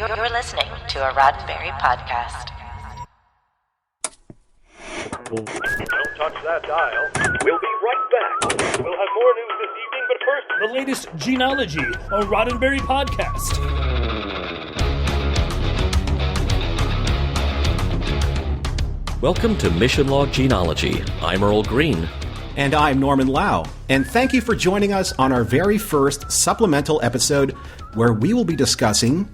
You're listening to a Roddenberry podcast. Don't touch that dial. We'll be right back. We'll have more news this evening, but first... The latest Gene-ology, a Roddenberry podcast. Welcome to Mission Log Gene-ology. I'm Earl Green. And I'm Norman Lau. And thank you for joining us on our very first supplemental episode where we will be discussing,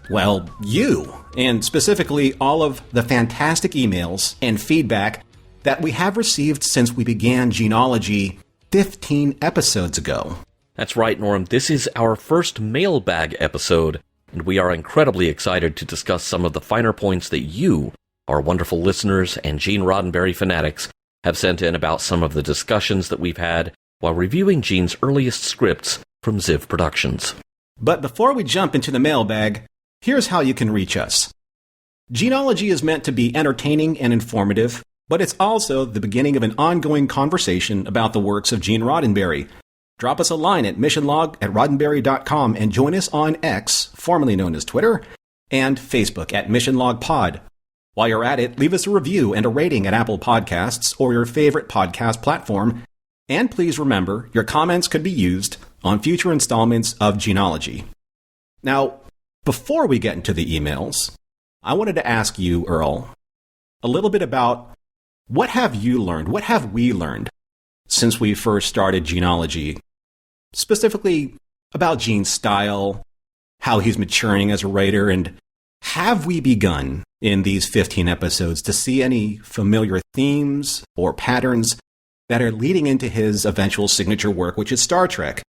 well, you, and specifically all of the fantastic emails and feedback that we have received since we began Gene-ology 15 episodes ago. That's right, Norm. This is our first mailbag episode, and we are incredibly excited to discuss some of the finer points that you, our wonderful listeners and Gene Roddenberry fanatics, have sent in about some of the discussions that we've had while reviewing Gene's earliest scripts from Ziv Productions. But before we jump into the mailbag, here's how you can reach us. Gene-ology is meant to be entertaining and informative, but it's also the beginning of an ongoing conversation about the works of Gene Roddenberry. Drop us a line at missionlog@roddenberry.com and join us on X, formerly known as Twitter, and Facebook at missionlogpod. While you're at it, leave us a review and a rating at Apple Podcasts or your favorite podcast platform. And please remember, your comments could be used on future installments of Gene-ology. Now, before we get into the emails, I wanted to ask you, Earl, a little bit about what have you learned, what have we learned since we first started Gene-ology, specifically about Gene's style, how he's maturing as a writer, and have we begun in these 15 episodes to see any familiar themes or patterns that are leading into his eventual signature work, which is Star Trek?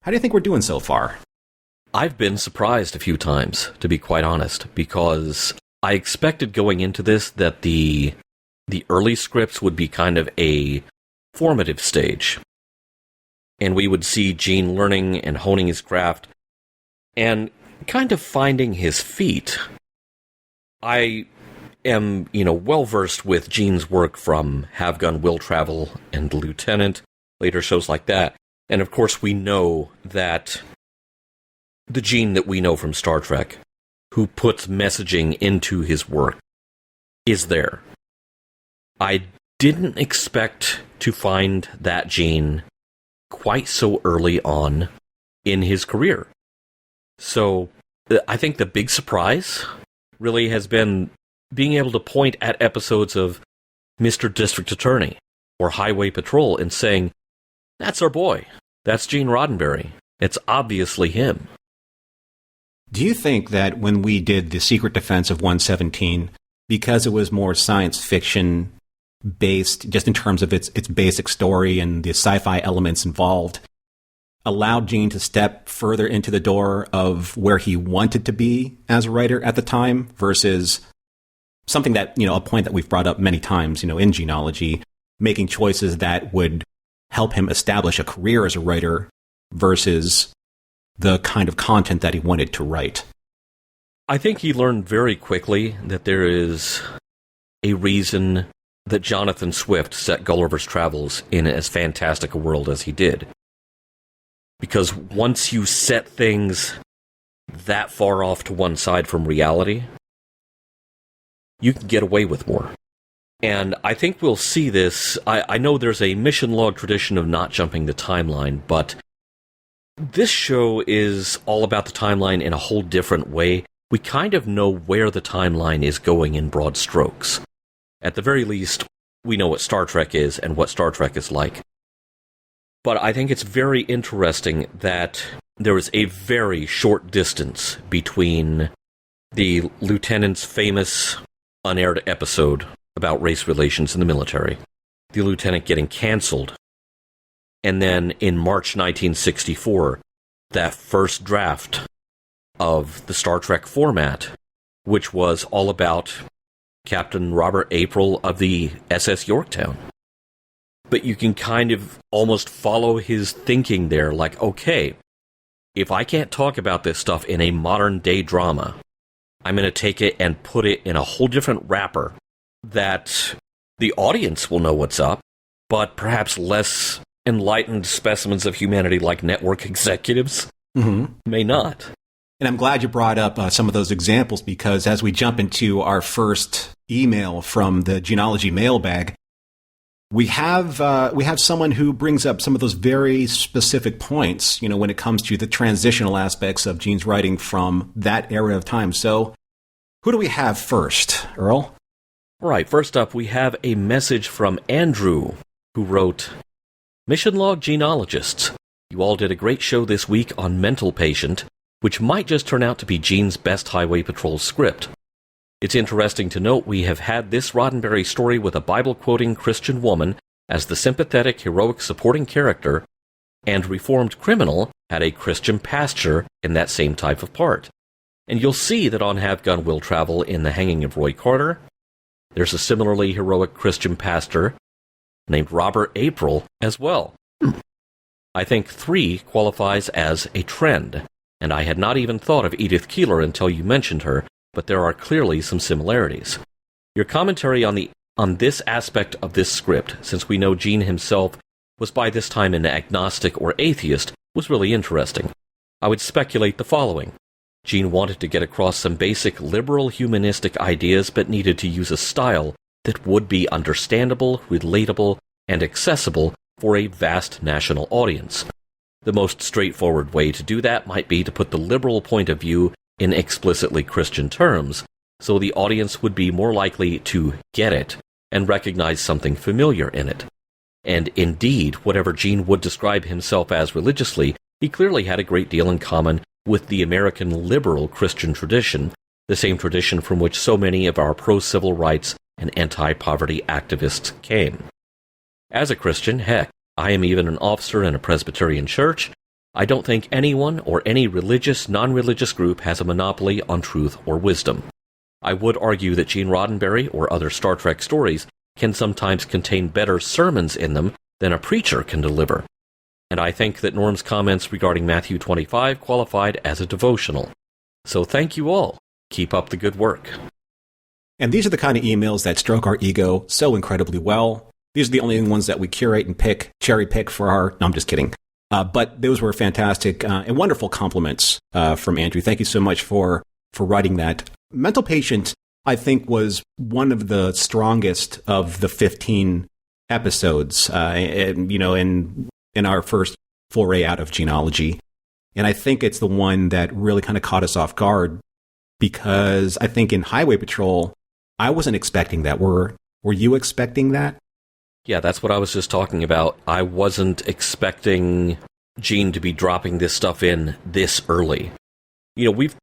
How do you think we're doing so far? I've been surprised a few times, to be quite honest, because I expected going into this that the early scripts would be kind of a formative stage, and we would see Gene learning and honing his craft and kind of finding his feet. I am, well-versed with Gene's work from Have Gun, Will Travel, and Lieutenant, later shows like that. And of course we know that the Gene that we know from Star Trek, who puts messaging into his work, is there. I didn't expect to find that Gene quite so early on in his career. So I think the big surprise really has been being able to point at episodes of Mr. District Attorney or Highway Patrol and saying, that's our boy. That's Gene Roddenberry. It's obviously him. Do you think that when we did The Secret Defense of 117, because it was more science fiction based, just in terms of its basic story and the sci-fi elements involved, allowed Gene to step further into the door of where he wanted to be as a writer at the time versus something that, a point that we've brought up many times, in Gene-ology, making choices that would help him establish a career as a writer versus the kind of content that he wanted to write? I think he learned very quickly that there is a reason that Jonathan Swift set Gulliver's Travels in as fantastic a world as he did. Because once you set things that far off to one side from reality, you can get away with more. And I think we'll see this. I know there's a mission log tradition of not jumping the timeline, but this show is all about the timeline in a whole different way. We kind of know where the timeline is going in broad strokes. At the very least, we know what Star Trek is and what Star Trek is like. But I think it's very interesting that there is a very short distance between the Lieutenant's famous unaired episode about race relations in the military, the Lieutenant getting canceled, and then in March 1964, that first draft of the Star Trek format, which was all about Captain Robert April of the SS Yorktown. But you can kind of almost follow his thinking there, like, okay, if I can't talk about this stuff in a modern-day drama, I'm going to take it and put it in a whole different wrapper that the audience will know what's up, but perhaps less enlightened specimens of humanity like network executives may not. And I'm glad you brought up some of those examples, because as we jump into our first email from the Gene-ology Mailbag, we have someone who brings up some of those very specific points, when it comes to the transitional aspects of Gene's writing from that era of time. So who do we have first, Earl? All right, first up, we have a message from Andrew, who wrote, Mission Log Genealogists, you all did a great show this week on Mental Patient, which might just turn out to be Gene's best Highway Patrol script. It's interesting to note we have had this Roddenberry story with a Bible-quoting Christian woman as the sympathetic, heroic supporting character, and Reformed Criminal had a Christian pastor in that same type of part. And you'll see that on Have Gun Will Travel in The Hanging of Roy Carter, there's a similarly heroic Christian pastor named Robert April as well. I think 3 qualifies as a trend, and I had not even thought of Edith Keeler until you mentioned her, but there are clearly some similarities. Your commentary on this aspect of this script, since we know Gene himself was by this time an agnostic or atheist, was really interesting. I would speculate the following. Gene wanted to get across some basic liberal humanistic ideas, but needed to use a style that would be understandable, relatable, and accessible for a vast national audience. The most straightforward way to do that might be to put the liberal point of view in explicitly Christian terms, so the audience would be more likely to get it and recognize something familiar in it. And indeed, whatever Gene would describe himself as religiously, he clearly had a great deal in common with the American liberal Christian tradition, the same tradition from which so many of our pro-civil rights and anti-poverty activists came. As a Christian, heck, I am even an officer in a Presbyterian church. I don't think anyone or any religious, non-religious group has a monopoly on truth or wisdom. I would argue that Gene Roddenberry or other Star Trek stories can sometimes contain better sermons in them than a preacher can deliver. And I think that Norm's comments regarding Matthew 25 qualified as a devotional. So thank you all. Keep up the good work. And these are the kind of emails that stroke our ego so incredibly well. These are the only ones that we curate and cherry pick for our... No, I'm just kidding. But those were fantastic and wonderful compliments from Andrew. Thank you so much for writing that. Mental Patient, I think, was one of the strongest of the 15 episodes, in our first foray out of Gene-ology. And I think it's the one that really kind of caught us off guard, because I think in Highway Patrol, I wasn't expecting that. Were you expecting that? Yeah, that's what I was just talking about. I wasn't expecting Gene to be dropping this stuff in this early. We've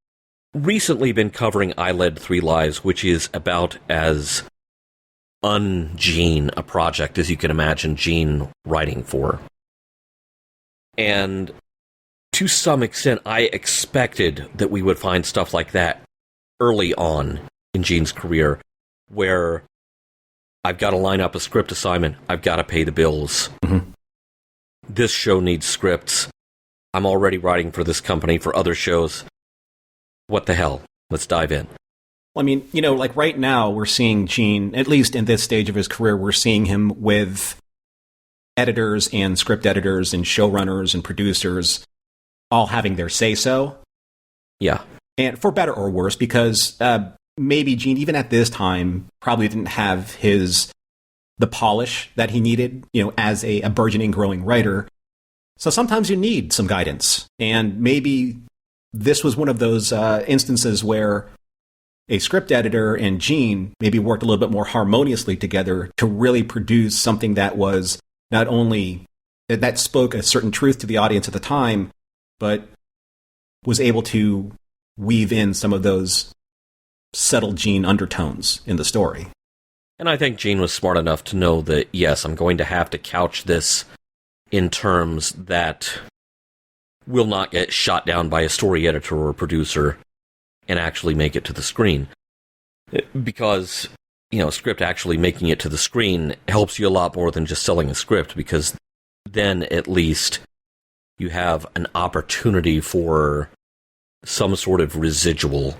recently been covering I Led 3 Lives, which is about as un-Gene a project as you can imagine Gene writing for. And to some extent, I expected that we would find stuff like that early on in Gene's career, where I've got to line up a script assignment, I've got to pay the bills. Mm-hmm. This show needs scripts. I'm already writing for this company for other shows. What the hell? Let's dive in. Well, I mean, like right now, we're seeing Gene, at least in this stage of his career, we're seeing him with editors and script editors and showrunners and producers all having their say-so. Yeah. And for better or worse, because maybe Gene, even at this time, probably didn't have the polish that he needed, as a burgeoning, growing writer. So sometimes you need some guidance. And maybe this was one of those instances where a script editor and Gene maybe worked a little bit more harmoniously together to really produce something that was not only that spoke a certain truth to the audience at the time, but was able to weave in some of those subtle Gene undertones in the story. And I think Gene was smart enough to know that, yes, I'm going to have to couch this in terms that will not get shot down by a story editor or producer and actually make it to the screen. Because, script actually making it to the screen helps you a lot more than just selling a script, because then at least you have an opportunity for some sort of residual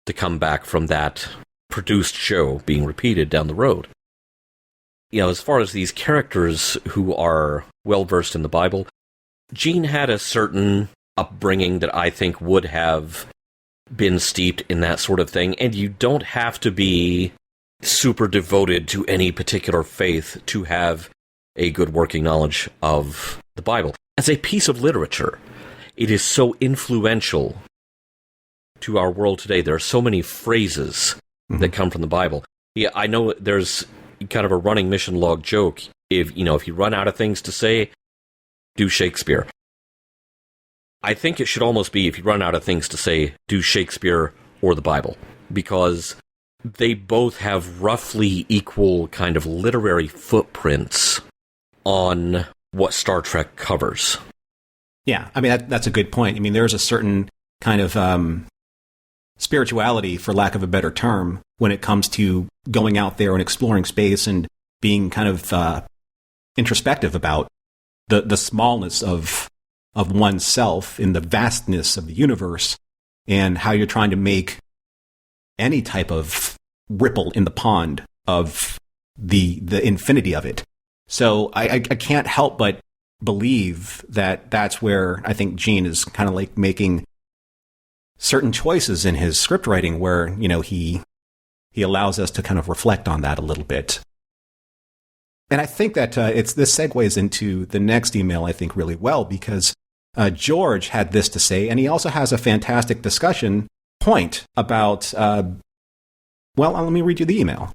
to come back from that produced show being repeated down the road. As far as these characters who are well-versed in the Bible, Gene had a certain upbringing that I think would have been steeped in that sort of thing, and you don't have to be super devoted to any particular faith to have a good working knowledge of the Bible. As a piece of literature, it is so influential to our world today. There are so many phrases that come from the Bible. Yeah, I know there's kind of a running mission log joke. If you run out of things to say, do Shakespeare. I think it should almost be, if you run out of things to say, do Shakespeare or the Bible, because they both have roughly equal kind of literary footprints on what Star Trek covers. Yeah, I mean, that's a good point. I mean, there's a certain kind of spirituality, for lack of a better term, when it comes to going out there and exploring space and being kind of introspective about the smallness of oneself in the vastness of the universe, and how you're trying to make any type of ripple in the pond of the infinity of it. So I can't help but believe that that's where I think Gene is kind of like making certain choices in his script writing, where he allows us to kind of reflect on that a little bit. And I think that this segues into the next email, I think, really well, because George had this to say, and he also has a fantastic discussion point about, let me read you the email.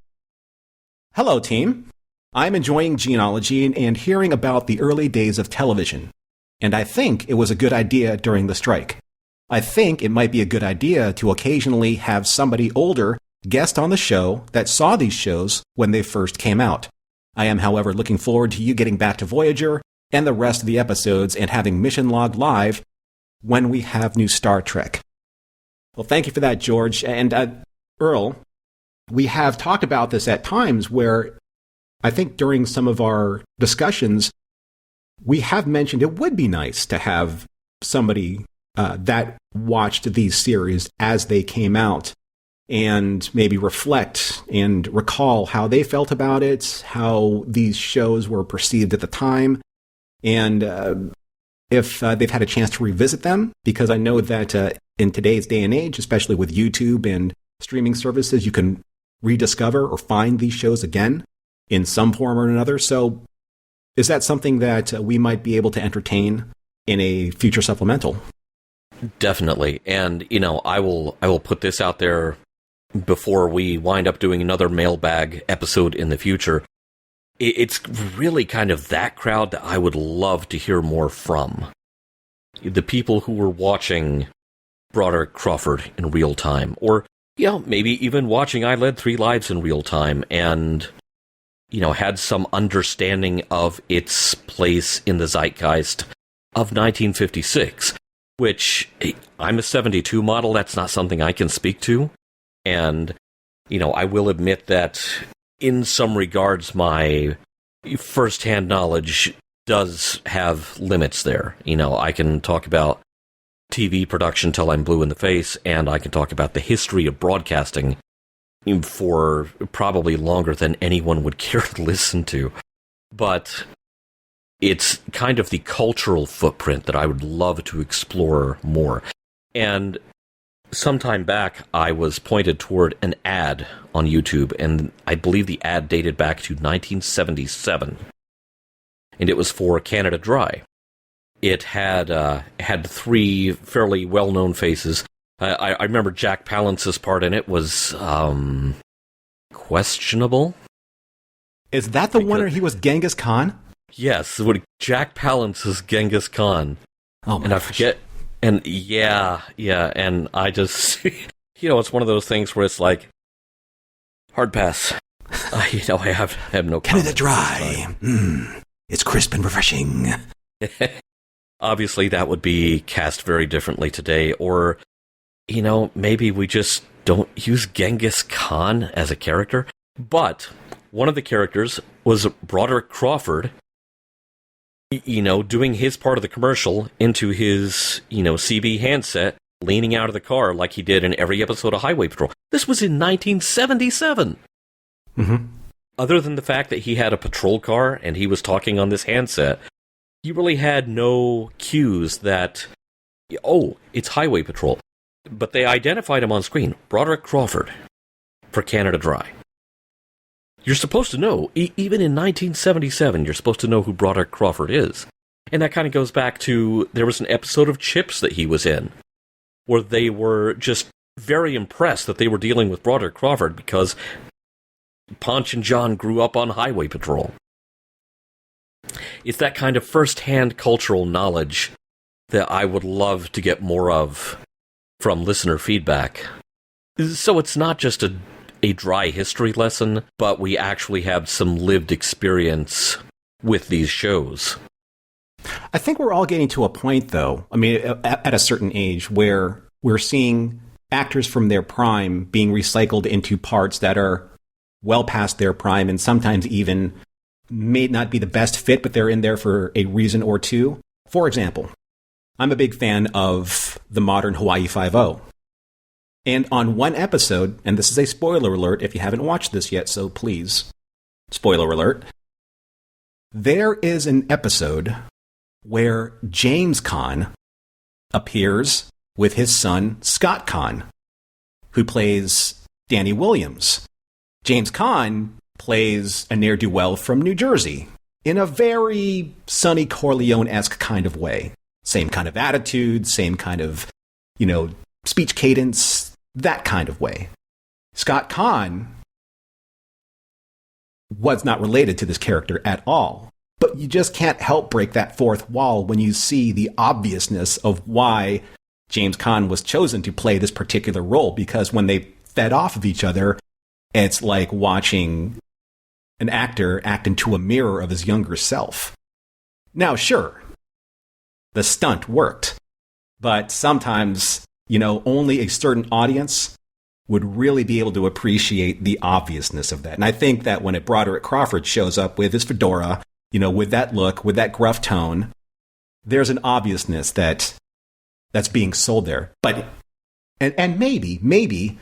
Hello, team. I'm enjoying Gene-ology and hearing about the early days of television, and I think it was a good idea during the strike. I think it might be a good idea to occasionally have somebody older guest on the show that saw these shows when they first came out. I am, however, looking forward to you getting back to Voyager and the rest of the episodes and having Mission Log live when we have new Star Trek. Well, thank you for that, George. And Earl, we have talked about this at times where I think during some of our discussions, we have mentioned it would be nice to have somebody that watched these series as they came out and maybe reflect and recall how they felt about it, how these shows were perceived at the time, and if they've had a chance to revisit them, because I know that in today's day and age, especially with YouTube and streaming services, you can rediscover or find these shows again in some form or another. So is that something that we might be able to entertain in a future supplemental? Definitely. And, I will put this out there before we wind up doing another mailbag episode in the future. It's really kind of that crowd that I would love to hear more from. The people who were watching Broderick Crawford in real time, or, maybe even watching I Led 3 Lives in real time, and, had some understanding of its place in the zeitgeist of 1956, which, I'm a 72 model, that's not something I can speak to. And, I will admit that in some regards, my first-hand knowledge does have limits there. I can talk about TV production till I'm blue in the face, and I can talk about the history of broadcasting for probably longer than anyone would care to listen to. But it's kind of the cultural footprint that I would love to explore more. And sometime back, I was pointed toward an ad on YouTube, and I believe the ad dated back to 1977. And it was for Canada Dry. It had three fairly well-known faces. I remember Jack Palance's part in it was questionable. Is that the one where he was Genghis Khan? Yes, Jack Palance's Genghis Khan. Oh my And I gosh. forget. And yeah, and I just, it's one of those things where it's like, hard pass. I have no Canada comment. Dry. It's crisp and refreshing. Obviously, that would be cast very differently today, or, maybe we just don't use Genghis Khan as a character. But one of the characters was Broderick Crawford, doing his part of the commercial into his, CB handset, leaning out of the car like he did in every episode of Highway Patrol. This was in 1977. Mm-hmm. Other than the fact that he had a patrol car and he was talking on this handset, he really had no cues that oh, it's Highway Patrol. But they identified him on screen, Broderick Crawford, for Canada Dry. You're supposed to know, even in 1977, you're supposed to know who Broderick Crawford is. And that kind of goes back to, there was an episode of Chips that he was in, where they were just very impressed that they were dealing with Broderick Crawford because Ponch and John grew up on Highway Patrol. It's that kind of first-hand cultural knowledge that I would love to get more of from listener feedback. So it's not just a dry history lesson, but we actually have some lived experience with these shows. I think we're all getting to a point, though, I mean, at a certain age, where we're seeing actors from their prime being recycled into parts that are well past their prime and sometimes even may not be the best fit, but they're in there for a reason or two. For example, I'm a big fan of the modern Hawaii Five-0. And on one episode, and this is a spoiler alert if you haven't watched this yet, so please, spoiler alert, there is an episode where James Caan appears with his son, Scott Caan, who plays Danny Williams. James Caan plays a ne'er-do-well from New Jersey in a very Sonny Corleone-esque kind of way. Same kind of attitude, same kind of, speech cadence, that kind of way. Scott Caan was not related to this character at all. But you just can't help break that fourth wall when you see the obviousness of why James Caan was chosen to play this particular role, because when they fed off of each other, it's like watching an actor act into a mirror of his younger self. Now, sure, the stunt worked, but sometimes, only a certain audience would really be able to appreciate the obviousness of that. And I think that when Broderick Crawford shows up with his fedora, with that look, with that gruff tone, there's an obviousness that's being sold there. But, and maybe,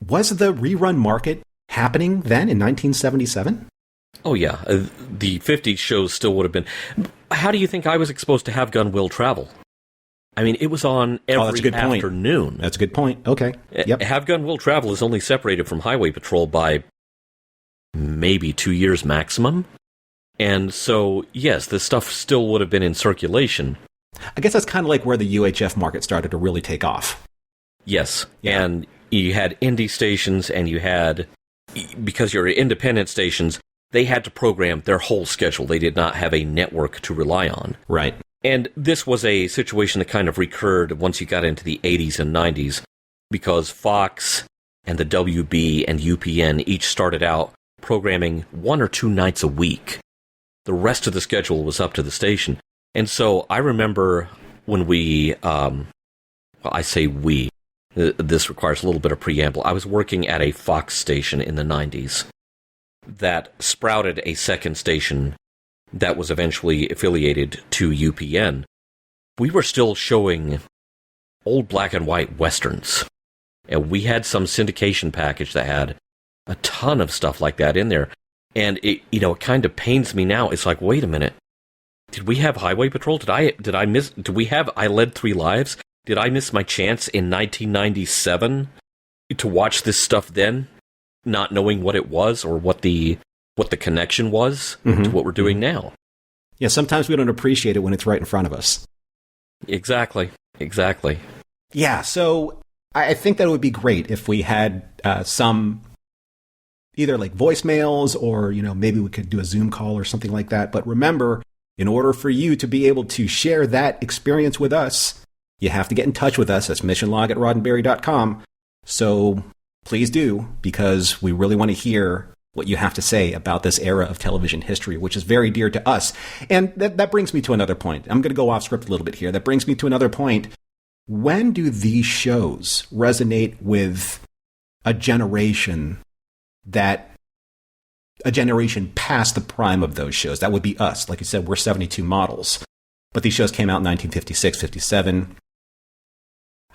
was the rerun market happening then in 1977? Oh, yeah. The 50s shows still would have been. How do you think I was exposed to Have Gun Will Travel? I mean, it was on every afternoon. That's a good point. Okay. Yep. Have Gun Will Travel is only separated from Highway Patrol by maybe 2 years maximum. And so, yes, this stuff still would have been in circulation. I guess that's kind of like where the UHF market started to really take off. Yes, yeah. And you had indie stations, and you had, because you're independent stations, they had to program their whole schedule. They did not have a network to rely on. Right. And this was a situation that kind of recurred once you got into the 80s and 90s, because Fox and the WB and UPN each started out programming 1 or 2 nights a week. The rest of the schedule was up to the station. And so I remember when we, I say we, this requires a little bit of preamble. I was working at a Fox station in the 90s that sprouted a second station that was eventually affiliated to UPN. We were still showing old black and white westerns. And we had some syndication package that had a ton of stuff like that in there. And it kind of pains me now. It's like, wait a minute. Did we have Highway Patrol? Did we have I Led 3 Lives? Did I miss my chance in 1997 to watch this stuff then, not knowing what it was or what the connection was to what we're doing now? Yeah, sometimes we don't appreciate it when it's right in front of us. Exactly. Yeah, so I think that it would be great if we had some either like voicemails or, maybe we could do a Zoom call or something like that. But remember, in order for you to be able to share that experience with us, you have to get in touch with us. That's missionlog@roddenberry.com. So please do, because we really want to hear what you have to say about this era of television history, which is very dear to us. And that brings me to another point. I'm going to go off script a little bit here. That brings me to another point. When do these shows resonate with a generation past the prime of those shows? That would be us. Like you said, we're 72 models. But these shows came out in 1956, 57.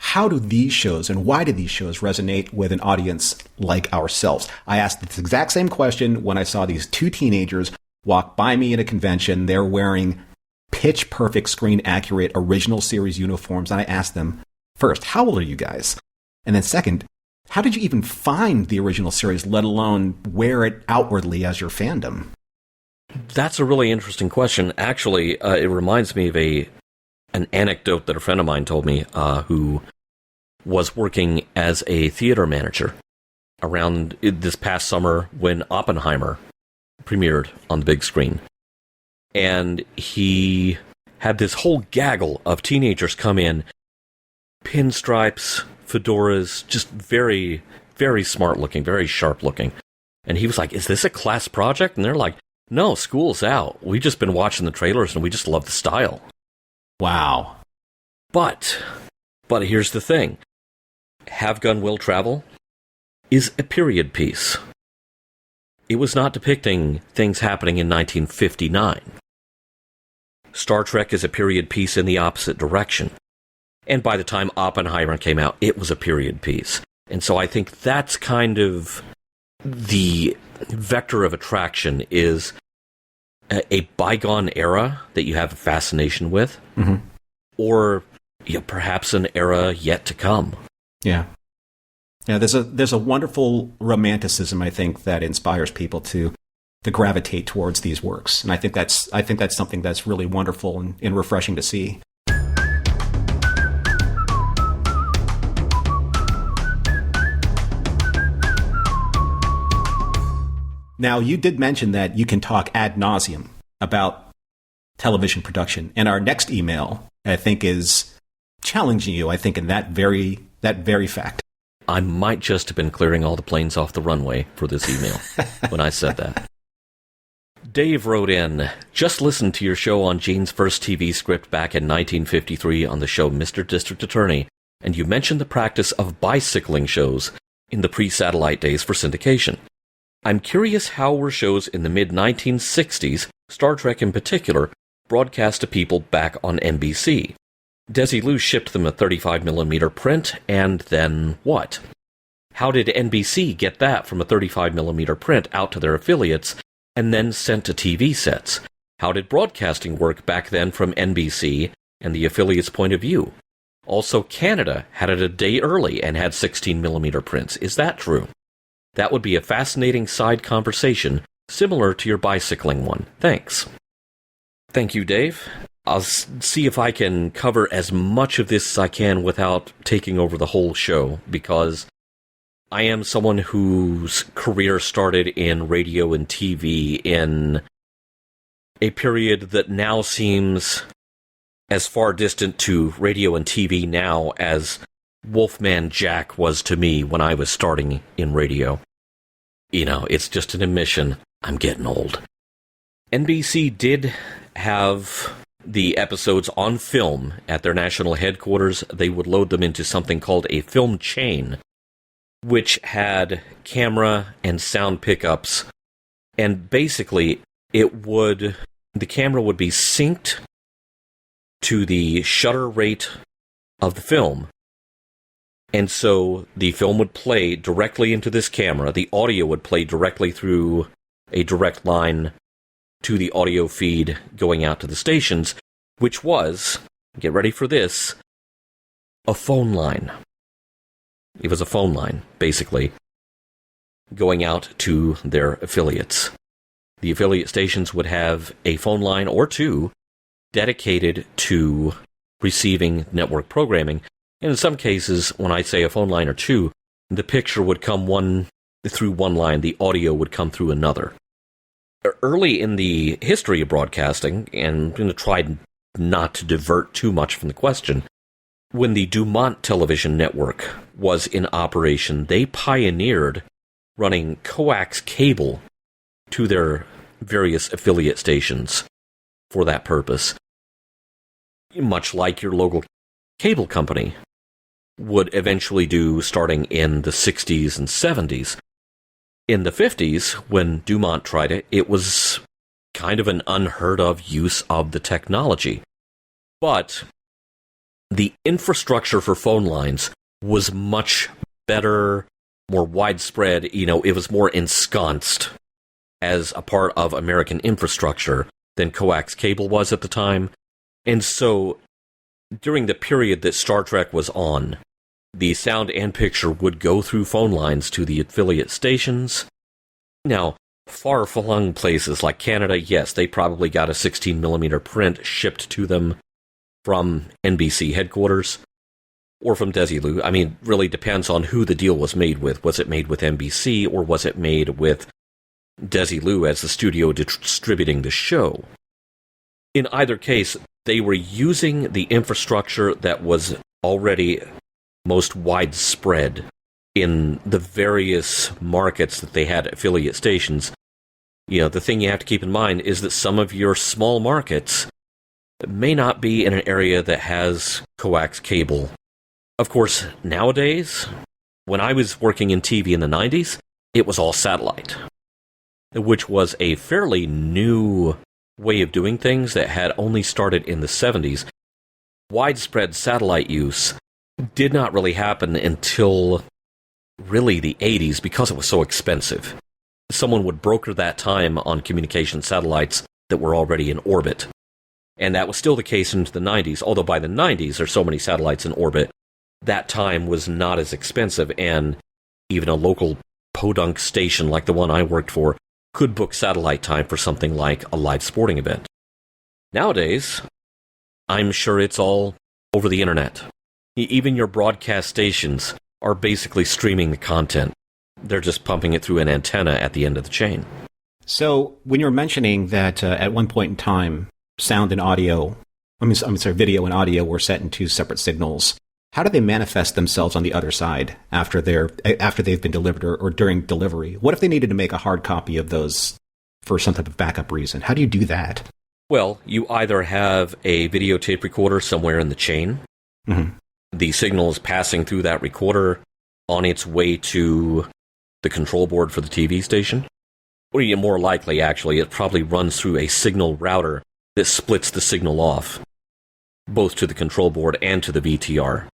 How do these shows and why do these shows resonate with an audience like ourselves? I asked this exact same question when I saw these 2 teenagers walk by me at a convention. They're wearing pitch perfect, screen accurate, original series uniforms. And I asked them, first, how old are you guys? And then second, how did you even find the original series, let alone wear it outwardly as your fandom? That's a really interesting question. Actually, it reminds me of an anecdote that a friend of mine told me who was working as a theater manager around this past summer when Oppenheimer premiered on the big screen. And he had this whole gaggle of teenagers come in, pinstripes, fedoras, just very, very smart looking, very sharp looking. And he was like, is this a class project? And they're like, no, school's out. We've just been watching the trailers and we just love the style. Wow. But here's the thing. Have Gun Will Travel is a period piece. It was not depicting things happening in 1959. Star Trek is a period piece in the opposite direction. And by the time Oppenheimer came out, it was a period piece. And so I think that's kind of the vector of attraction, is a bygone era that you have a fascination with, or perhaps an era yet to come. Yeah. Yeah, there's a wonderful romanticism, I think, that inspires people to gravitate towards these works. And I think that's something that's really wonderful and refreshing to see. Now, you did mention that you can talk ad nauseum about television production. And our next email, I think, is challenging you, I think, in that very fact. I might just have been clearing all the planes off the runway for this email when I said that. Dave wrote in, just listened to your show on Gene's first TV script back in 1953 on the show Mr. District Attorney, and you mentioned the practice of bicycling shows in the pre-satellite days for syndication. I'm curious, how were shows in the mid-1960s, Star Trek in particular, broadcast to people back on NBC? Desilu shipped them a 35mm print, and then what? How did NBC get that from a 35mm print out to their affiliates, and then sent to TV sets? How did broadcasting work back then from NBC and the affiliates' point of view? Also, Canada had it a day early and had 16mm prints. Is that true? That would be a fascinating side conversation, similar to your bicycling one. Thanks. Thank you, Dave. I'll see if I can cover as much of this as I can without taking over the whole show, because I am someone whose career started in radio and TV in a period that now seems as far distant to radio and TV now as Wolfman Jack was to me when I was starting in radio. You know, it's just an admission. I'm getting old. NBC did have the episodes on film at their national headquarters. They would load them into something called a film chain, which had camera and sound pickups. And basically, the camera would be synced to the shutter rate of the film. And so the film would play directly into this camera. The audio would play directly through a direct line to the audio feed going out to the stations, which was, get ready for this, a phone line. It was a phone line, basically, going out to their affiliates. The affiliate stations would have a phone line or two dedicated to receiving network programming. And in some cases, when I say a phone line or two, the picture would come through one line, the audio would come through another. Early in the history of broadcasting, and I'm going to try not to divert too much from the question, when the Dumont television network was in operation, they pioneered running coax cable to their various affiliate stations for that purpose. Much like your local cable company would eventually do starting in the 60s and 70s. In the 50s, when Dumont tried it, it was kind of an unheard of use of the technology. But the infrastructure for phone lines was much better, more widespread. It was more ensconced as a part of American infrastructure than coax cable was at the time. And so, during the period that Star Trek was on, the sound and picture would go through phone lines to the affiliate stations. Now, far-flung places like Canada, yes, they probably got a 16mm print shipped to them from NBC headquarters or from Desilu. I mean, really depends on who the deal was made with. Was it made with NBC or was it made with Desilu as the studio distributing the show? In either case, they were using the infrastructure that was already most widespread in the various markets that they had affiliate stations. You know, the thing you have to keep in mind is that some of your small markets may not be in an area that has coax cable. Of course, nowadays, when I was working in TV in the 90s, it was all satellite, which was a fairly new way of doing things that had only started in the 70s. Widespread satellite use did not really happen until really the 80s because it was so expensive. Someone would broker that time on communication satellites that were already in orbit. And that was still the case into the 90s, although by the 90s there's so many satellites in orbit, that time was not as expensive, and even a local podunk station like the one I worked for could book satellite time for something like a live sporting event. Nowadays, I'm sure it's all over the internet. Even your broadcast stations are basically streaming the content. They're just pumping it through an antenna at the end of the chain. So when you're mentioning that at one point in time, sound and audio, video and audio were set in two separate signals, how do they manifest themselves on the other side after they've been delivered or during delivery? What if they needed to make a hard copy of those for some type of backup reason? How do you do that? Well, you either have a videotape recorder somewhere in the chain. Mm-hmm. The signal is passing through that recorder on its way to the control board for the TV station. Or more likely, actually, it probably runs through a signal router that splits the signal off, both to the control board and to the VTR.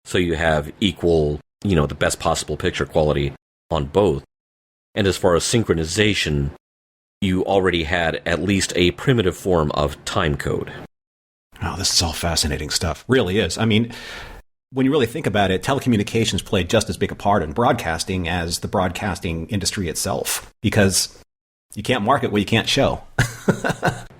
So you have equal, the best possible picture quality on both. And as far as synchronization, you already had at least a primitive form of time code. Oh, this is all fascinating stuff. Really is. I mean, when you really think about it, telecommunications played just as big a part in broadcasting as the broadcasting industry itself, because you can't market what you can't show.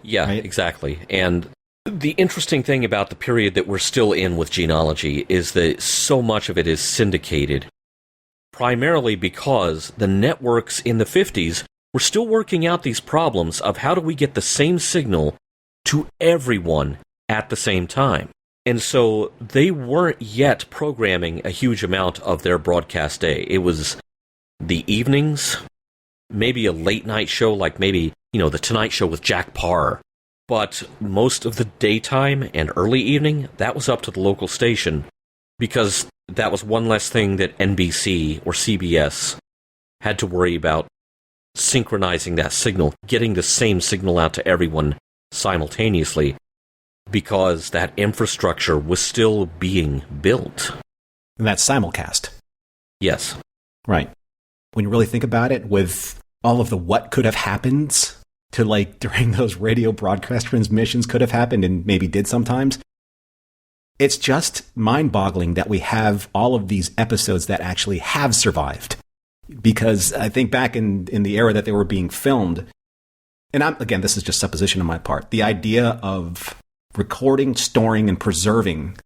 Yeah, right? Exactly. And the interesting thing about the period that we're still in with Gene-ology is that so much of it is syndicated, primarily because the networks in the 50s were still working out these problems of how do we get the same signal to everyone at the same time. And so they weren't yet programming a huge amount of their broadcast day. It was the evenings, maybe a late night show like maybe, The Tonight Show with Jack Parr. But most of the daytime and early evening, that was up to the local station, because that was one less thing that NBC or CBS had to worry about, synchronizing that signal, getting the same signal out to everyone simultaneously, because that infrastructure was still being built. And that's simulcast. Yes. Right. When you really think about it, with all of the what could have happened to during those radio broadcast transmissions could have happened and maybe did sometimes, it's just mind-boggling that we have all of these episodes that actually have survived. Because I think back in the era that they were being filmed, and again, this is just supposition on my part, the idea of recording, storing, and preserving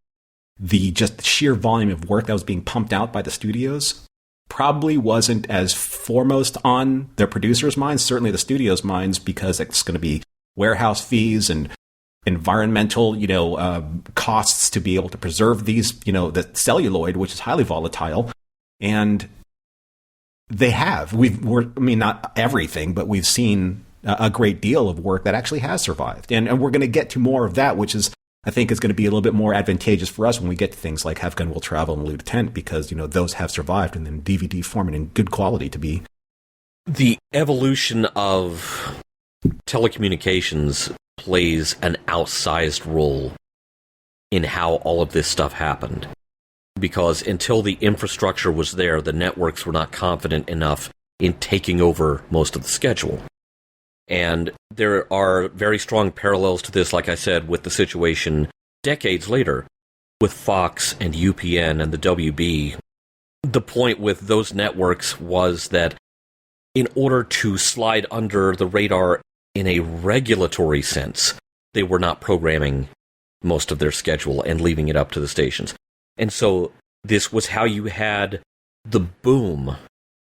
the just sheer volume of work that was being pumped out by the studios probably wasn't as foremost on their producers' minds, certainly the studios' minds, because it's going to be warehouse fees and environmental, costs to be able to preserve these, the celluloid, which is highly volatile. And they have. Not everything, but we've seen a great deal of work that actually has survived. And we're going to get to more of that, which is, I think, is going to be a little bit more advantageous for us when we get to things like Have Gun Will Travel and Lieutenant, because, those have survived and in DVD form and in good quality to be. The evolution of telecommunications plays an outsized role in how all of this stuff happened. Because until the infrastructure was there, the networks were not confident enough in taking over most of the schedule. And there are very strong parallels to this, like I said, with the situation decades later with Fox and UPN and the WB. The point with those networks was that in order to slide under the radar in a regulatory sense, they were not programming most of their schedule and leaving it up to the stations. And so this was how you had the boom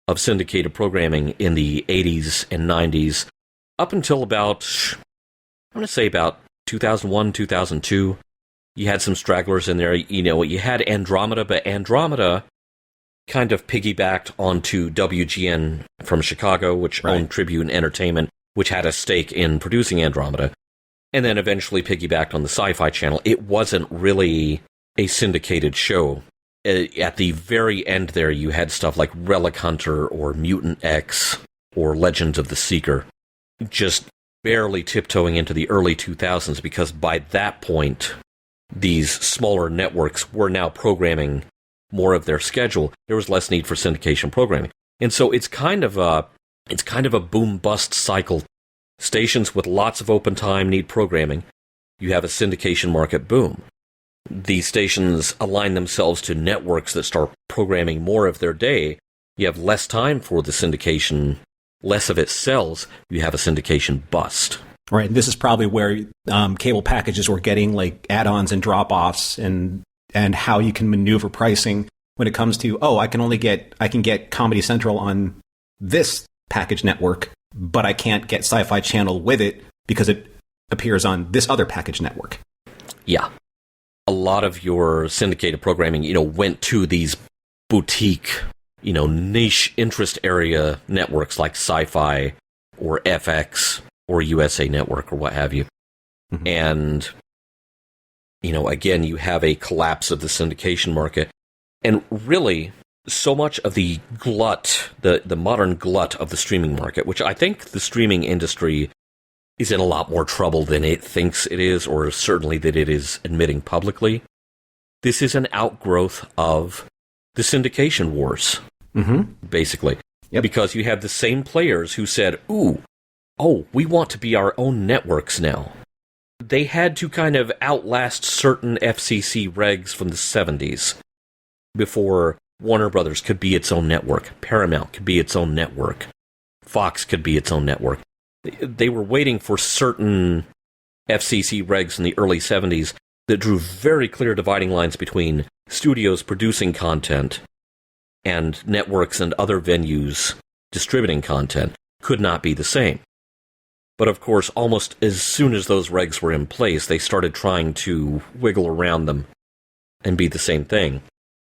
of syndicated programming in the 80s and 90s up until about, I'm going to say about 2001, 2002. You had some stragglers in there. You know, you had Andromeda, but Andromeda kind of piggybacked onto WGN from Chicago, which owned Tribune Entertainment, which had a stake in producing Andromeda, and then eventually piggybacked on the Sci-Fi Channel. It wasn't really a syndicated show. At the very end there, you had stuff like Relic Hunter or Mutant X or Legends of the Seeker, just barely tiptoeing into the early 2000s, because by that point, these smaller networks were now programming more of their schedule. There was less need for syndication programming. And so it's kind of a boom-bust cycle. Stations with lots of open time need programming. You have a syndication market boom. These stations align themselves to networks that start programming more of their day. You have less time for the syndication. Less of it sells. You have a syndication bust. Right. And this is probably where cable packages were getting like add-ons and drop-offs and how you can maneuver pricing when it comes to, I can get Comedy Central on this package network, but I can't get Sci-Fi Channel with it because it appears on this other package network. Yeah. A lot of your syndicated programming, went to these boutique, niche interest area networks like Sci-Fi or FX or USA Network or what have you. Mm-hmm. And, again, you have a collapse of the syndication market. And really, so much of the glut, the modern glut of the streaming market, which I think the streaming industry is in a lot more trouble than it thinks it is, or certainly that it is admitting publicly. This is an outgrowth of the syndication wars, basically. Yep. Because you have the same players who said, we want to be our own networks now. They had to kind of outlast certain FCC regs from the 70s before Warner Brothers could be its own network, Paramount could be its own network, Fox could be its own network. They were waiting for certain FCC regs in the early 70s that drew very clear dividing lines between studios producing content and networks and other venues distributing content could not be the same. But of course, almost as soon as those regs were in place, they started trying to wiggle around them and be the same thing,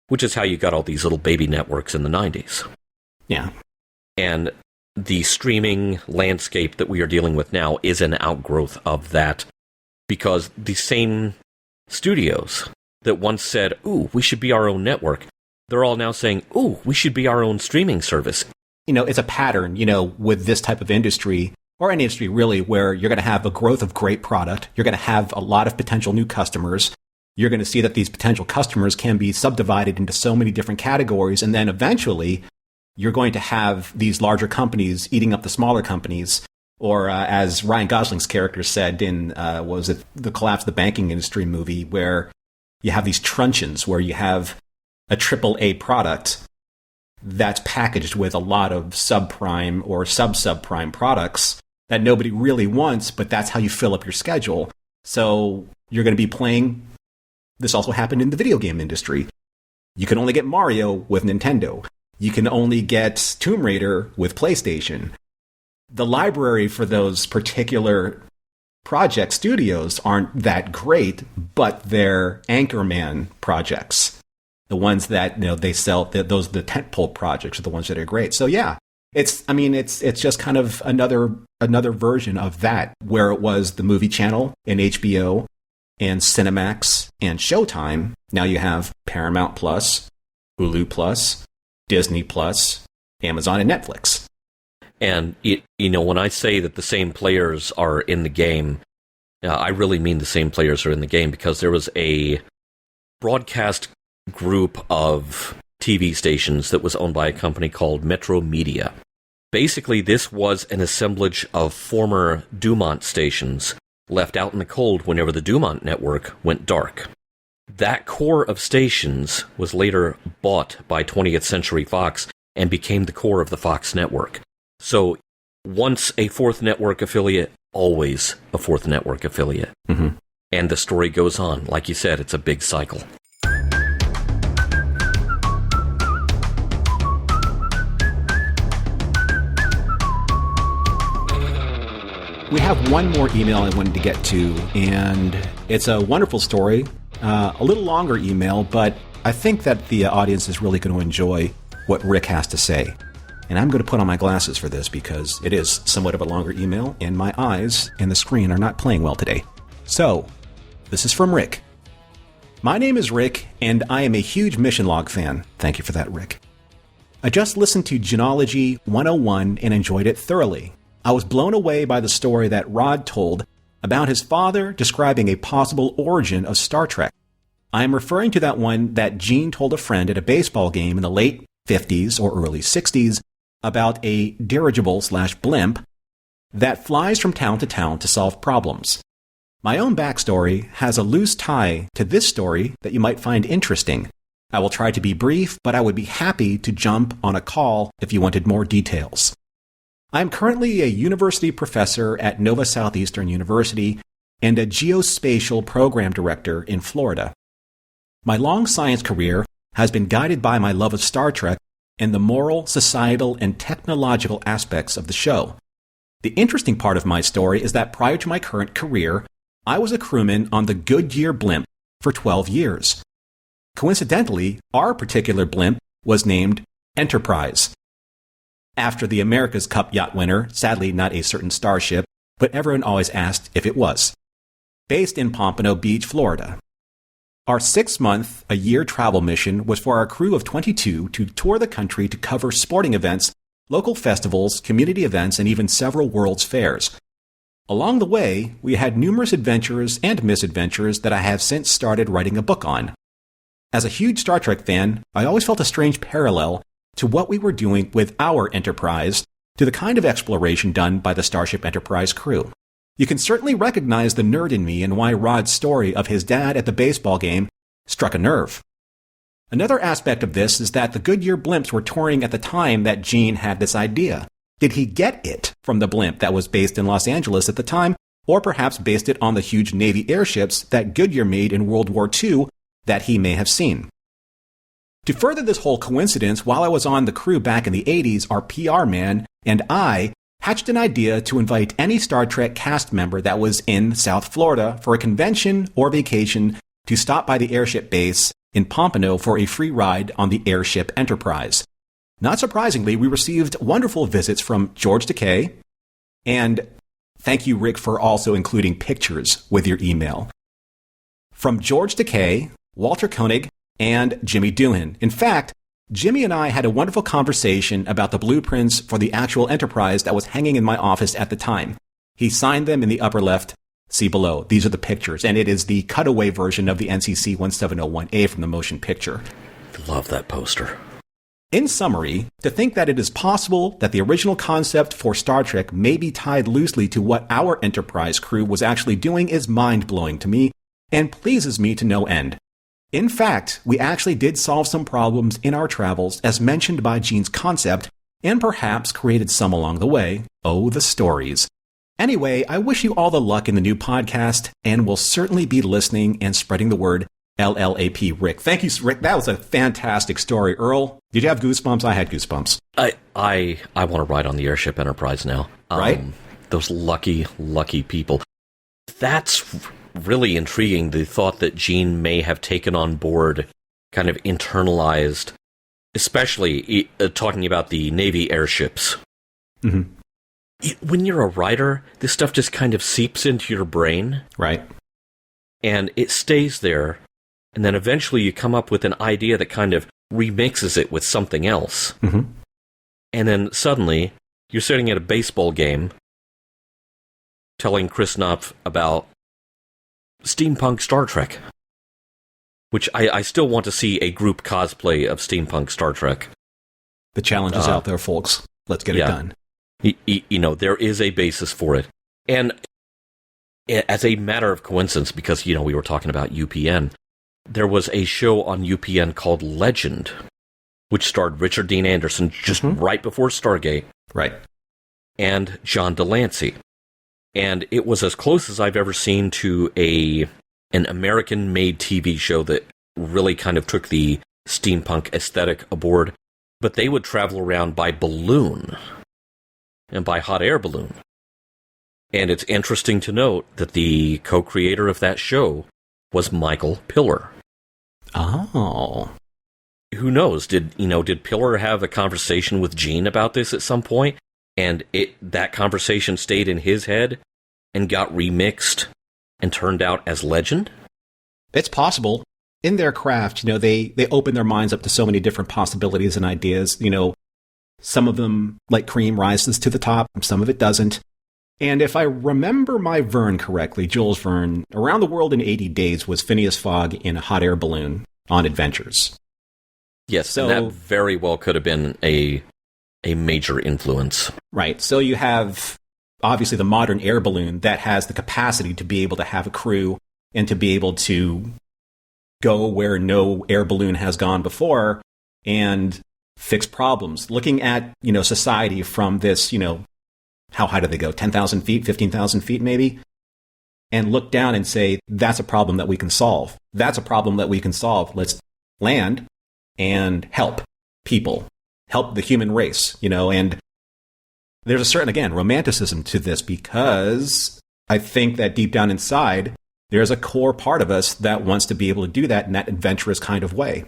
which is how you got all these little baby networks in the 90s. Yeah. And the streaming landscape that we are dealing with now is an outgrowth of that, because the same studios that once said, we should be our own network, they're all now saying, we should be our own streaming service. It's a pattern, with this type of industry, or any industry really, where you're going to have a growth of great product. You're going to have a lot of potential new customers. You're going to see that these potential customers can be subdivided into so many different categories. And then eventually, you're going to have these larger companies eating up the smaller companies. Or as Ryan Gosling's character said in, The Collapse of the Banking Industry movie, where you have these truncheons, where you have a AAA product that's packaged with a lot of subprime or sub-subprime products that nobody really wants, but that's how you fill up your schedule. So you're going to be playing. This also happened in the video game industry. You can only get Mario with Nintendo. You can only get Tomb Raider with PlayStation. The library for those particular project studios aren't that great, but they're Anchorman projects. The ones that they sell, those the tentpole projects are the ones that are great. So yeah, it's just kind of another version of that, where it was the movie channel and HBO and Cinemax and Showtime. Now you have Paramount Plus, Hulu Plus, Disney Plus, Amazon, and Netflix. And when I say that the same players are in the game, I really mean the same players are in the game, because there was a broadcast group of TV stations that was owned by a company called Metro Media. Basically, this was an assemblage of former Dumont stations left out in the cold whenever the Dumont network went dark. That core of stations was later bought by 20th Century Fox and became the core of the Fox network. So once a fourth network affiliate, always a fourth network affiliate. Mm-hmm. And the story goes on. Like you said, it's a big cycle. We have one more email I wanted to get to, and it's a wonderful story. A little longer email, but I think that the audience is really going to enjoy what Rick has to say. And I'm going to put on my glasses for this because it is somewhat of a longer email, and my eyes and the screen are not playing well today. So, this is from Rick. My name is Rick, and I am a huge Mission Log fan. Thank you for that, Rick. I just listened to Gene-ology 101 and enjoyed it thoroughly. I was blown away by the story that Rod told about his father describing a possible origin of Star Trek. I am referring to that one that Gene told a friend at a baseball game in the late 50s or early 60s about a dirigible/blimp that flies from town to town to solve problems. My own backstory has a loose tie to this story that you might find interesting. I will try to be brief, but I would be happy to jump on a call if you wanted more details. I am currently a university professor at Nova Southeastern University and a geospatial program director in Florida. My long science career has been guided by my love of Star Trek and the moral, societal, and technological aspects of the show. The interesting part of my story is that prior to my current career, I was a crewman on the Goodyear blimp for 12 years. Coincidentally, our particular blimp was named Enterprise, after the America's Cup yacht winner, sadly not a certain starship, but everyone always asked if it was. Based in Pompano Beach, Florida. Our 6-month-a-year travel mission was for our crew of 22 to tour the country to cover sporting events, local festivals, community events, and even several World's Fairs. Along the way, we had numerous adventures and misadventures that I have since started writing a book on. As a huge Star Trek fan, I always felt a strange parallel to what we were doing with our Enterprise, to the kind of exploration done by the Starship Enterprise crew. You can certainly recognize the nerd in me and why Rod's story of his dad at the baseball game struck a nerve. Another aspect of this is that the Goodyear blimps were touring at the time that Gene had this idea. Did he get it from the blimp that was based in Los Angeles at the time, or perhaps based it on the huge Navy airships that Goodyear made in World War II that he may have seen? To further this whole coincidence, while I was on the crew back in the 80s, our PR man and I hatched an idea to invite any Star Trek cast member that was in South Florida for a convention or vacation to stop by the airship base in Pompano for a free ride on the airship Enterprise. Not surprisingly, we received wonderful visits from George Takei, and thank you, Rick, for also including pictures with your email. From George Takei, Walter Koenig, and Jimmy Doohan. In fact, Jimmy and I had a wonderful conversation about the blueprints for the actual Enterprise that was hanging in my office at the time. He signed them in the upper left. See below. These are the pictures, and it is the cutaway version of the NCC 1701A from the motion picture. Love that poster. In summary, to think that it is possible that the original concept for Star Trek may be tied loosely to what our Enterprise crew was actually doing is mind-blowing to me and pleases me to no end. In fact, we actually did solve some problems in our travels as mentioned by Gene's concept, and perhaps created some along the way. Oh, the stories. Anyway, I wish you all the luck in the new podcast, and will certainly be listening and spreading the word. LLAP Rick. Thank you, Rick. That was a fantastic story. Earl, did you have goosebumps? I had goosebumps. I want to ride on the airship Enterprise now. Right? Those lucky people. That's really intriguing, the thought that Gene may have taken on board, kind of internalized, especially talking about the Navy airships. Mm-hmm. When you're a writer, this stuff just kind of seeps into your brain. Right. And it stays there, and then eventually you come up with an idea that kind of remixes it with something else. Mm-hmm. And then suddenly, you're sitting at a baseball game telling Chris Knopf about steampunk Star Trek, which I still want to see a group cosplay of steampunk Star Trek. The challenge is out there, folks. let's get it done. There is a basis for it. And as a matter of coincidence, because, we were talking about UPN, there was a show on UPN called Legend, which starred Richard Dean Anderson just right before Stargate. Right. And John Delancey. And it was as close as I've ever seen to an American-made TV show that really kind of took the steampunk aesthetic aboard. But they would travel around by balloon and by hot air balloon. And it's interesting to note that the co-creator of that show was Michael Piller. Oh. Who knows? Did Piller have a conversation with Gene about this at some point? And that conversation stayed in his head and got remixed and turned out as Legend? It's possible. In their craft, they open their minds up to so many different possibilities and ideas. Some of them, like cream, rises to the top, some of it doesn't. And if I remember my Verne correctly, Jules Verne, Around the World in 80 Days was Phineas Fogg in a hot air balloon on adventures. Yes, so that very well could have been a major influence. Right. So you have, obviously, the modern air balloon that has the capacity to be able to have a crew and to be able to go where no air balloon has gone before and fix problems. Looking at, society from this, how high do they go? 10,000 feet, 15,000 feet maybe? And look down and say, that's a problem that we can solve. That's a problem that we can solve. Let's land and help people, help the human race, and there's a certain, again, romanticism to this because I think that deep down inside, there's a core part of us that wants to be able to do that in that adventurous kind of way,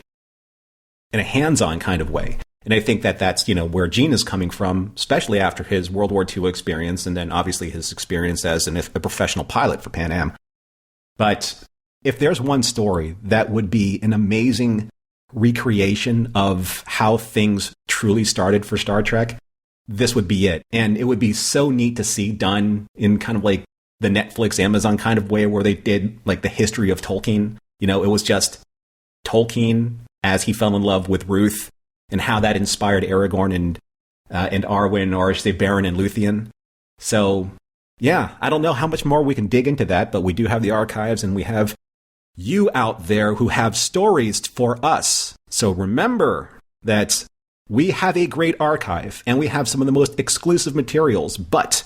in a hands-on kind of way. And I think that that's, where Gene is coming from, especially after his World War II experience and then obviously his experience as a professional pilot for Pan Am. But if there's one story that would be an amazing recreation of how things truly started for Star Trek, this would be it. And it would be so neat to see done in kind of like the Netflix, Amazon kind of way where they did like the history of Tolkien. It was just Tolkien as he fell in love with Ruth and how that inspired Aragorn and Arwen, or I should say Beren and Luthien. So, yeah, I don't know how much more we can dig into that, but we do have the archives and we have you out there who have stories for us. So remember that we have a great archive and we have some of the most exclusive materials, but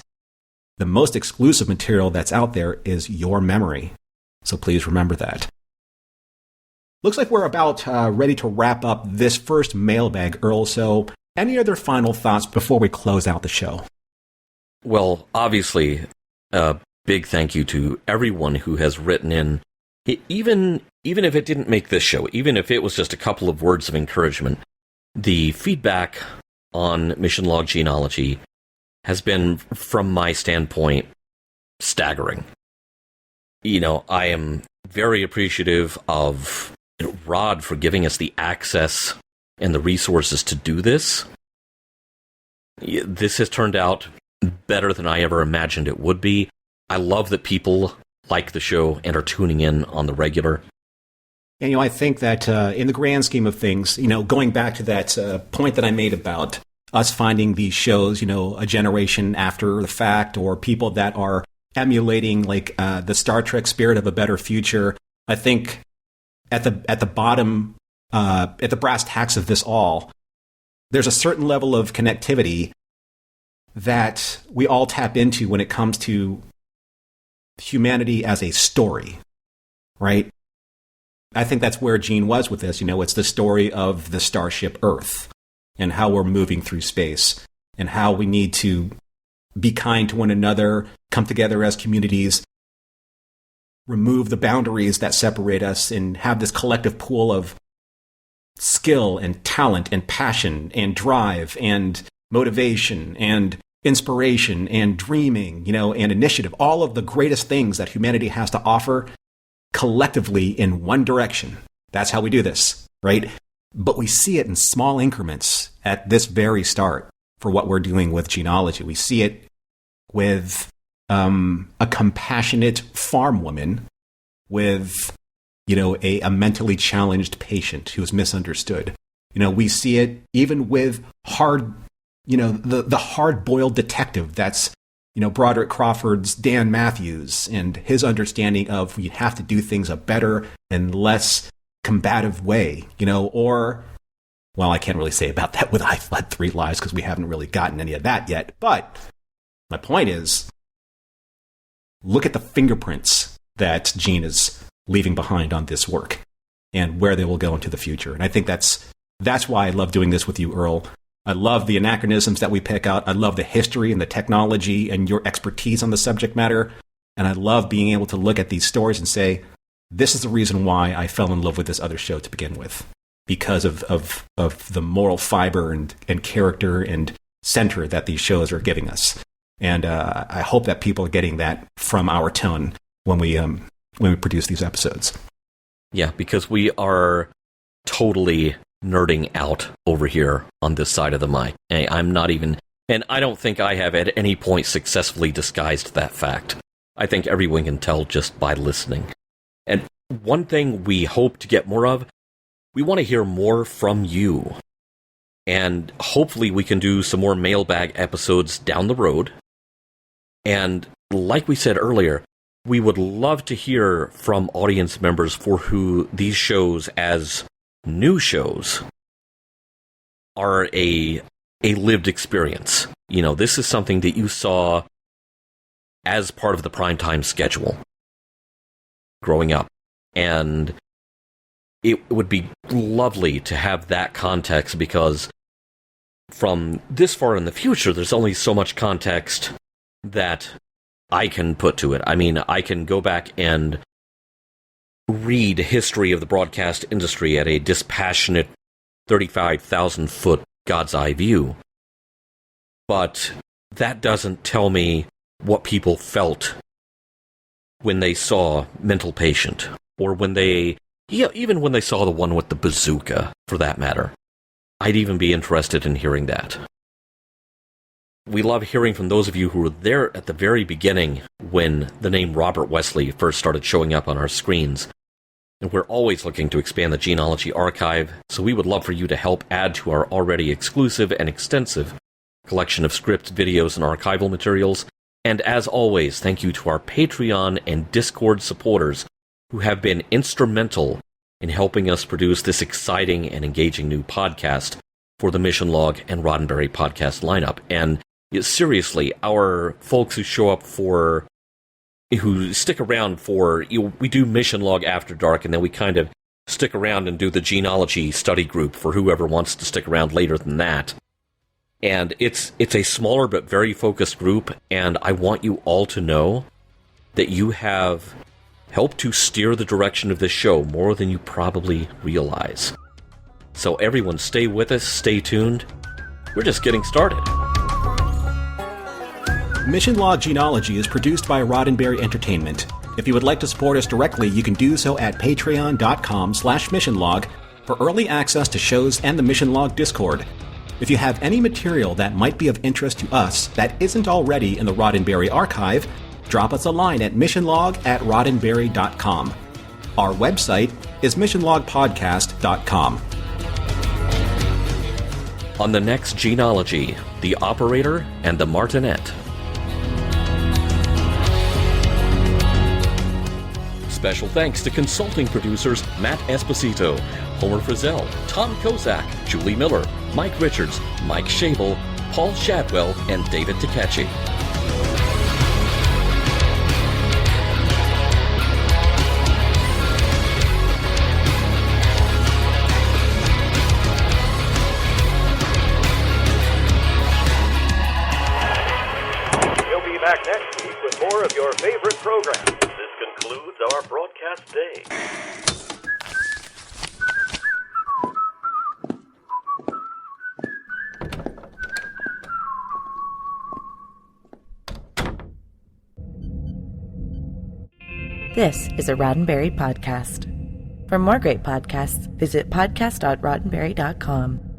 the most exclusive material that's out there is your memory. So please remember that. Looks like we're about ready to wrap up this first mailbag, Earl. So any other final thoughts before we close out the show? Well, obviously, a big thank you to everyone who has written in. Even if it didn't make this show, even if it was just a couple of words of encouragement, the feedback on Mission Log Gene-ology has been, from my standpoint, staggering. I am very appreciative of Rod for giving us the access and the resources to do this. This has turned out better than I ever imagined it would be. I love that people like the show and are tuning in on the regular. And, I think that in the grand scheme of things, going back to that point that I made about us finding these shows, a generation after the fact, or people that are emulating like the Star Trek spirit of a better future, I think at the bottom, at the brass tacks of this all, there's a certain level of connectivity that we all tap into when it comes to humanity as a story, right? I think that's where Gene was with this. It's the story of the starship Earth and how we're moving through space and how we need to be kind to one another, come together as communities, remove the boundaries that separate us, and have this collective pool of skill and talent and passion and drive and motivation and inspiration and dreaming, and initiative, all of the greatest things that humanity has to offer collectively in one direction. That's how we do this, right? But we see it in small increments at this very start for what we're doing with Gene-ology. We see it with a compassionate farm woman with, a mentally challenged patient who's misunderstood. We see it even with hard the hard-boiled detective that's, Broderick Crawford's Dan Matthews, and his understanding of we have to do things a better and less combative way, or, well, I can't really say about that with I Fled Three Lives because we haven't really gotten any of that yet. But my point is, look at the fingerprints that Gene is leaving behind on this work and where they will go into the future. And I think that's why I love doing this with you, Earl. I love the anachronisms that we pick out. I love the history and the technology and your expertise on the subject matter. And I love being able to look at these stories and say, this is the reason why I fell in love with this other show to begin with, because of the moral fiber and character and center that these shows are giving us. And I hope that people are getting that from our tone when we produce these episodes. Yeah, because we are totally nerding out over here on this side of the mic. I'm not even, and I don't think I have at any point successfully disguised that fact. I think everyone can tell just by listening. And one thing we hope to get more of, we want to hear more from you. And hopefully we can do some more mailbag episodes down the road. And like we said earlier, we would love to hear from audience members for who these shows as new shows are a lived experience. This is something that you saw as part of the primetime schedule growing up. And it would be lovely to have that context, because from this far in the future, there's only so much context that I can put to it. I mean, I can go back and read history of the broadcast industry at a dispassionate 35,000-foot God's eye view. But that doesn't tell me what people felt when they saw Mental Patient, or even when they saw the one with the bazooka, for that matter. I'd even be interested in hearing that. We love hearing from those of you who were there at the very beginning when the name Robert Wesley first started showing up on our screens. And we're always looking to expand the Gene-ology archive, so we would love for you to help add to our already exclusive and extensive collection of scripts, videos, and archival materials. And as always, thank you to our Patreon and Discord supporters who have been instrumental in helping us produce this exciting and engaging new podcast for the Mission Log and Roddenberry podcast lineup. And seriously, our folks who stick around for, we do Mission Log After Dark, and then we kind of stick around and do the Gene-ology study group for whoever wants to stick around later than that. And it's a smaller but very focused group, and I want you all to know that you have helped to steer the direction of this show more than you probably realize. So everyone stay with us, stay tuned. We're just getting started. Mission Log Gene-ology is produced by Roddenberry Entertainment. If you would like to support us directly, you can do so at patreon.com/missionlog for early access to shows and the Mission Log Discord. If you have any material that might be of interest to us that isn't already in the Roddenberry archive, drop us a line at missionlog@roddenberry.com. Our website is missionlogpodcast.com. On the next Gene-ology, the Operator and the Martinet. Special thanks to consulting producers Matt Esposito, Homer Frizzell, Tom Kozak, Julie Miller, Mike Richards, Mike Shabel, Paul Shadwell, and David Takechi. We'll be back next week with more of your favorite programs. This concludes our broadcast day. This is a Roddenberry podcast. For more great podcasts, visit podcast.roddenberry.com.